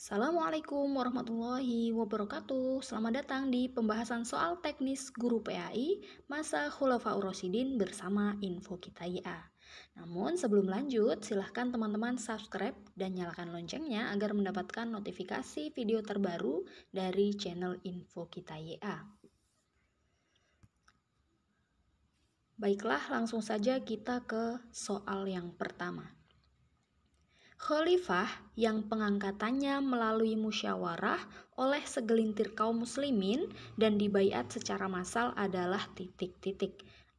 Assalamualaikum warahmatullahi wabarakatuh. Selamat datang di pembahasan soal teknis guru PAI masa Khulafaur Rasyidin bersama Info Kita YA. Namun sebelum lanjut, silahkan teman-teman subscribe dan nyalakan loncengnya agar mendapatkan notifikasi video terbaru dari channel Info Kita YA. Baiklah, langsung saja kita ke soal yang pertama. Khalifah yang pengangkatannya melalui musyawarah oleh segelintir kaum muslimin dan dibaiat secara massal adalah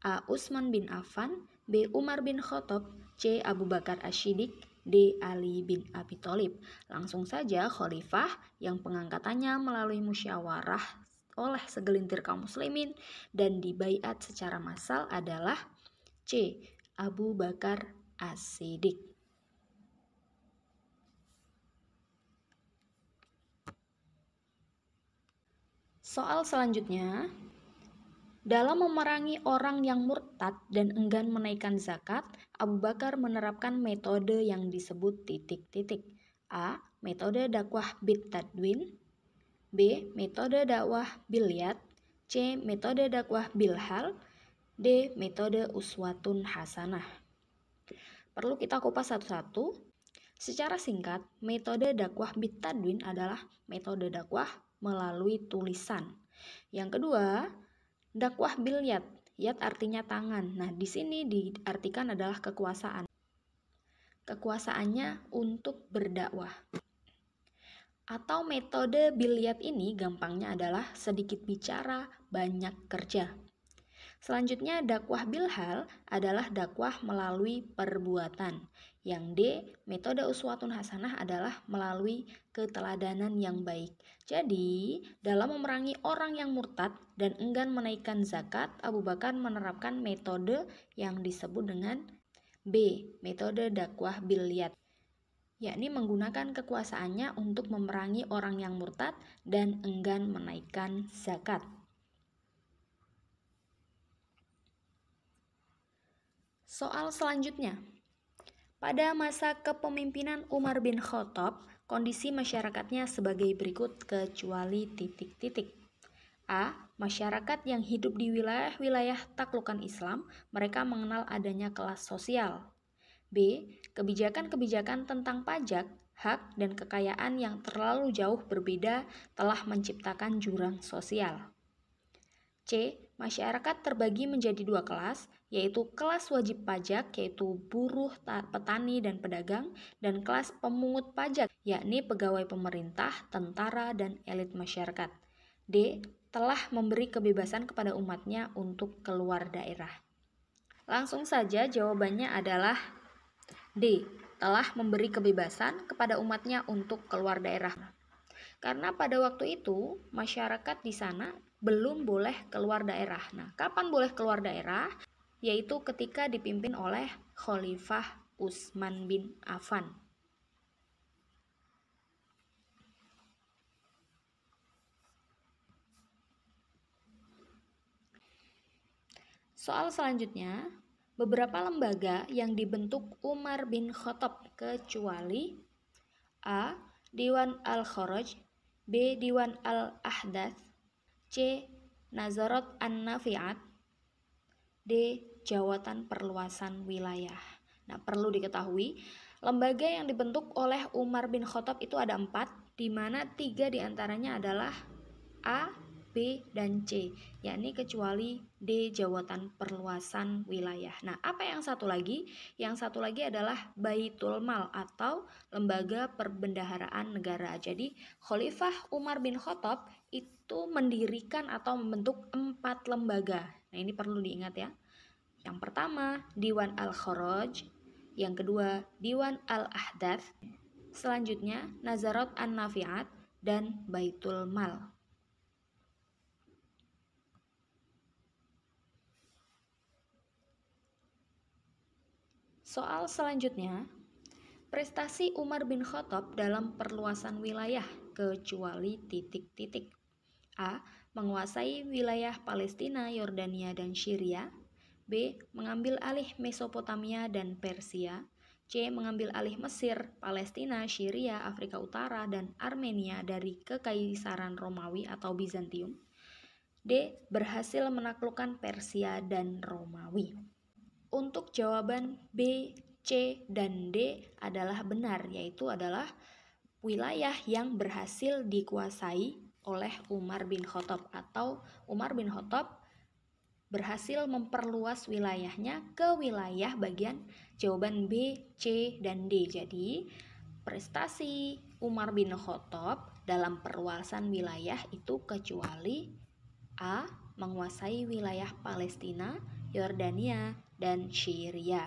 A. Utsman bin Affan, B. Umar bin Khattab, C. Abu Bakar Asy-Siddiq, D. Ali bin Abi Thalib. Langsung saja, khalifah yang pengangkatannya melalui musyawarah oleh segelintir kaum muslimin dan dibaiat secara massal adalah C. Abu Bakar Asy-Siddiq. Soal selanjutnya, dalam memerangi orang yang murtad dan enggan menaikkan zakat, Abu Bakar menerapkan metode yang disebut A. Metode dakwah bit tadwin, B. Metode dakwah bil yad, C. Metode dakwah bil hal, D. Metode uswatun hasanah. Perlu kita kupas satu-satu. Secara singkat, metode dakwah bit tadwin adalah metode dakwah melalui tulisan. Yang kedua, dakwah bil yad. Yad artinya tangan. Nah, di sini diartikan adalah kekuasaan. Kekuasaannya untuk berdakwah. Atau metode bil yad ini gampangnya adalah sedikit bicara, banyak kerja. Selanjutnya, dakwah bil hal adalah dakwah melalui perbuatan. Yang D, metode uswatun hasanah adalah melalui keteladanan yang baik. Jadi, dalam memerangi orang yang murtad dan enggan menaikkan zakat, Abu Bakar menerapkan metode yang disebut dengan B, metode dakwah bil yad, yakni menggunakan kekuasaannya untuk memerangi orang yang murtad dan enggan menaikkan zakat. Soal selanjutnya. Pada masa kepemimpinan Umar bin Khattab, kondisi masyarakatnya sebagai berikut kecuali A. Masyarakat yang hidup di wilayah-wilayah taklukan Islam, mereka mengenal adanya kelas sosial. B. Kebijakan-kebijakan tentang pajak, hak, dan kekayaan yang terlalu jauh berbeda telah menciptakan jurang sosial. C. Masyarakat terbagi menjadi dua kelas, yaitu kelas wajib pajak, yaitu buruh, petani, dan pedagang, dan kelas pemungut pajak, yakni pegawai pemerintah, tentara, dan elit masyarakat. D. Telah memberi kebebasan kepada umatnya untuk keluar daerah. Langsung saja jawabannya adalah D. Telah memberi kebebasan kepada umatnya untuk keluar daerah. Karena pada waktu itu, masyarakat di sana belum boleh keluar daerah. Nah, kapan boleh keluar daerah? Yaitu ketika dipimpin oleh Khalifah Utsman bin Affan. Soal selanjutnya, beberapa lembaga yang dibentuk Umar bin Khattab kecuali A. Diwan al-Kharaj, B. Diwan al-Ahdath, C. Nazarat an-Nafi'at, D. Jawatan Perluasan Wilayah. Nah, perlu diketahui, lembaga yang dibentuk oleh Umar bin Khattab itu ada 4, di mana 3 diantaranya adalah A, B, dan C, yakni kecuali D. Jawatan Perluasan Wilayah. Nah, apa yang satu lagi? Yang satu lagi adalah Baitul Mal atau Lembaga Perbendaharaan Negara. Jadi, Khalifah Umar bin Khattab itu mendirikan atau membentuk 4 lembaga. Nah, ini perlu diingat ya. Yang pertama, Diwan al-Kharaj. Yang kedua, Diwan al-Ahdath. Selanjutnya, Nazarat an-Nafi'at dan Baitul Mal. Soal selanjutnya, prestasi Umar bin Khattab dalam perluasan wilayah kecuali A. Menguasai wilayah Palestina, Yordania, dan Syria. B. Mengambil alih Mesopotamia dan Persia. C. Mengambil alih Mesir, Palestina, Syria, Afrika Utara, dan Armenia dari Kekaisaran Romawi atau Bizantium. D. Berhasil menaklukkan Persia dan Romawi. Untuk jawaban B, C, dan D adalah benar, yaitu adalah wilayah yang berhasil dikuasai oleh Umar bin Khattab, atau Umar bin Khattab berhasil memperluas wilayahnya ke wilayah bagian jawaban B, C, dan D. Jadi, prestasi Umar bin Khattab dalam perluasan wilayah itu kecuali A. Menguasai wilayah Palestina, Yordania, dan Syria.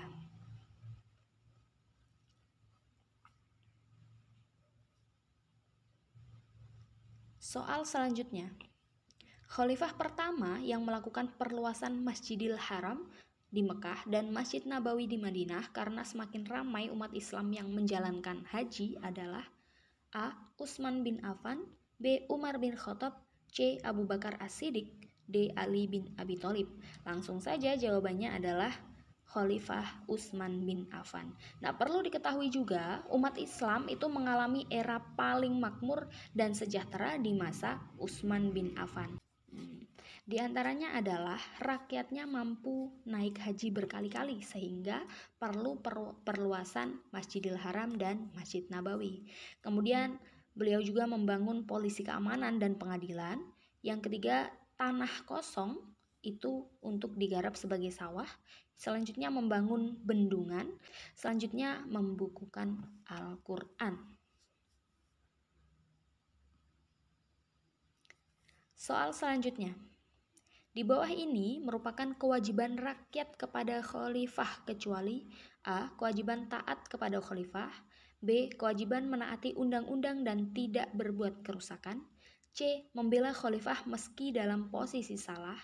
Soal selanjutnya. Khalifah pertama yang melakukan perluasan Masjidil Haram di Mekah dan Masjid Nabawi di Madinah karena semakin ramai umat Islam yang menjalankan haji adalah A. Utsman bin Affan, B. Umar bin Khattab, C. Abu Bakar As-Siddiq, D. Ali bin Abi Thalib. Langsung saja jawabannya adalah Khalifah Utsman bin Affan. Nah, perlu diketahui juga umat Islam itu mengalami era paling makmur dan sejahtera di masa Utsman bin Affan. Di antaranya adalah rakyatnya mampu naik haji berkali-kali sehingga perlu perluasan Masjidil Haram dan Masjid Nabawi. Kemudian beliau juga membangun polisi keamanan dan pengadilan. Yang ketiga, tanah kosong itu untuk digarap sebagai sawah. Selanjutnya membangun bendungan. Selanjutnya membukukan Al-Quran. Soal selanjutnya. Di bawah ini merupakan kewajiban rakyat kepada khalifah kecuali A. Kewajiban taat kepada khalifah, B. Kewajiban menaati undang-undang dan tidak berbuat kerusakan, C. Membela khalifah meski dalam posisi salah,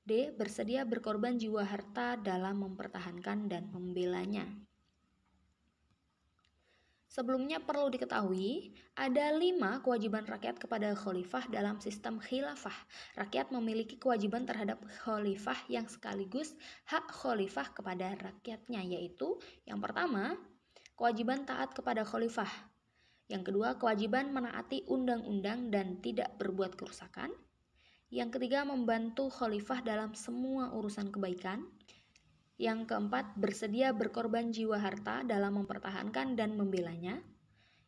D. Bersedia berkorban jiwa harta dalam mempertahankan dan membelanya. Sebelumnya perlu diketahui, ada 5 kewajiban rakyat kepada khalifah dalam sistem khilafah. Rakyat memiliki kewajiban terhadap khalifah yang sekaligus hak khalifah kepada rakyatnya, yaitu yang pertama, kewajiban taat kepada khalifah. Yang kedua, kewajiban menaati undang-undang dan tidak berbuat kerusakan. Yang ketiga, membantu khalifah dalam semua urusan kebaikan. Yang keempat, bersedia berkorban jiwa harta dalam mempertahankan dan membelanya.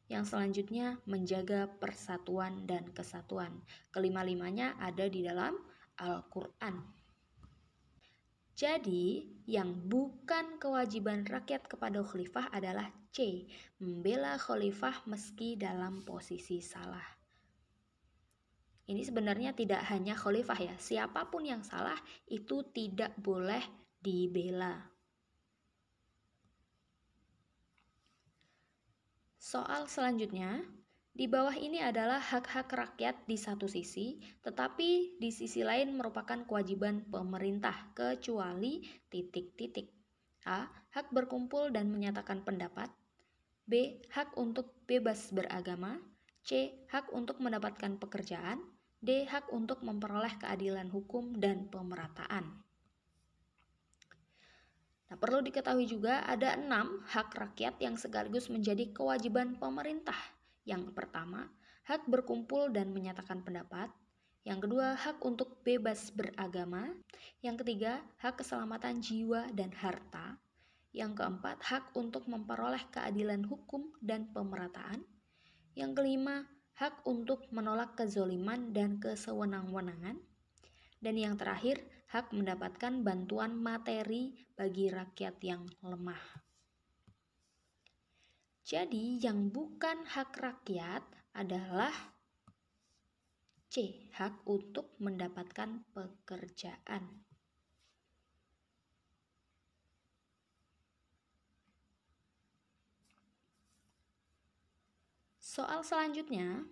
Yang selanjutnya, menjaga persatuan dan kesatuan. Kelima-limanya ada di dalam Al-Quran. Jadi, yang bukan kewajiban rakyat kepada khalifah adalah C. Membela khalifah meski dalam posisi salah. Ini sebenarnya tidak hanya khalifah ya, siapapun yang salah itu tidak boleh dibela. Soal selanjutnya, di bawah ini adalah hak-hak rakyat di satu sisi, tetapi di sisi lain merupakan kewajiban pemerintah, kecuali titik-titik. A. Hak berkumpul dan menyatakan pendapat. B. Hak untuk bebas beragama. C. Hak untuk mendapatkan pekerjaan. D. Hak untuk memperoleh keadilan hukum dan pemerataan. Nah, perlu diketahui juga ada 6 hak rakyat yang sekaligus menjadi kewajiban pemerintah. Yang pertama, hak berkumpul dan menyatakan pendapat. Yang kedua, hak untuk bebas beragama. Yang ketiga, hak keselamatan jiwa dan harta. Yang keempat, hak untuk memperoleh keadilan hukum dan pemerataan. Yang kelima, hak untuk menolak kezoliman dan kesewenang-wenangan. Dan yang terakhir, hak mendapatkan bantuan materi bagi rakyat yang lemah. Jadi, yang bukan hak rakyat adalah C. Hak untuk mendapatkan pekerjaan. Soal selanjutnya,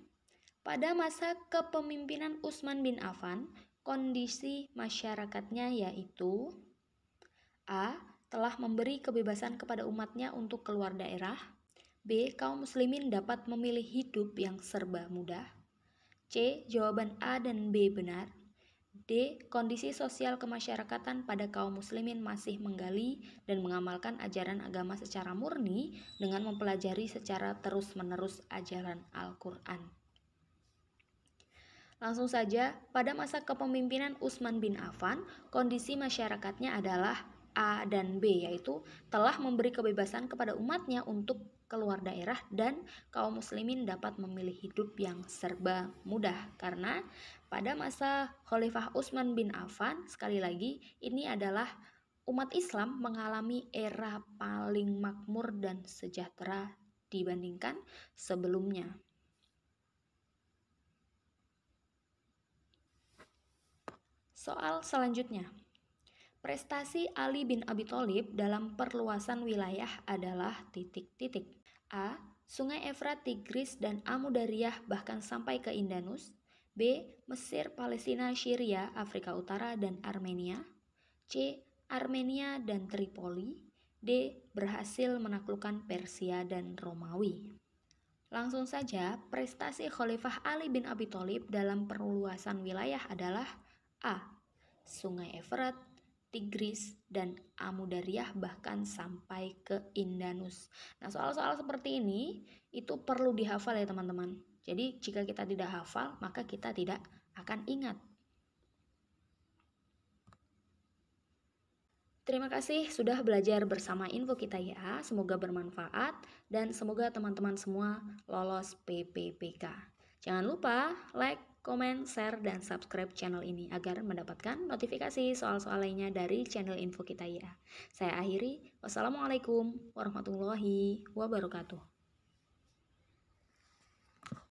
pada masa kepemimpinan Utsman bin Affan, kondisi masyarakatnya yaitu A. Telah memberi kebebasan kepada umatnya untuk keluar daerah. B. Kaum muslimin dapat memilih hidup yang serba mudah. C. Jawaban A dan B benar. D. Kondisi sosial kemasyarakatan pada kaum muslimin masih menggali dan mengamalkan ajaran agama secara murni dengan mempelajari secara terus-menerus ajaran Al-Quran. Langsung saja, pada masa kepemimpinan Utsman bin Affan, kondisi masyarakatnya adalah A dan B, yaitu telah memberi kebebasan kepada umatnya untuk keluar daerah dan kaum muslimin dapat memilih hidup yang serba mudah. Karena pada masa Khalifah Utsman bin Affan, sekali lagi ini adalah umat Islam mengalami era paling makmur dan sejahtera dibandingkan sebelumnya. Soal selanjutnya. Prestasi Ali bin Abi Thalib dalam perluasan wilayah adalah titik-titik. A. Sungai Efrat, Tigris, dan Amudariyah bahkan sampai ke Indanus. B. Mesir, Palestina, Syria, Afrika Utara, dan Armenia. C. Armenia dan Tripoli. D. Berhasil menaklukkan Persia dan Romawi. Langsung saja, prestasi Khalifah Ali bin Abi Thalib dalam perluasan wilayah adalah A. Sungai Efrat, Tigris, dan Amudariyah bahkan sampai ke Indanus. Nah, soal-soal seperti ini itu perlu dihafal ya teman-teman. Jadi jika kita tidak hafal, maka kita tidak akan ingat. Terima kasih sudah belajar bersama Info Kita ya. Semoga bermanfaat dan semoga teman-teman semua lolos PPPK. Jangan lupa like, komen, share, dan subscribe channel ini agar mendapatkan notifikasi soal-soal lainnya dari channel Info Kita ya. Saya akhiri. Wassalamualaikum warahmatullahi wabarakatuh.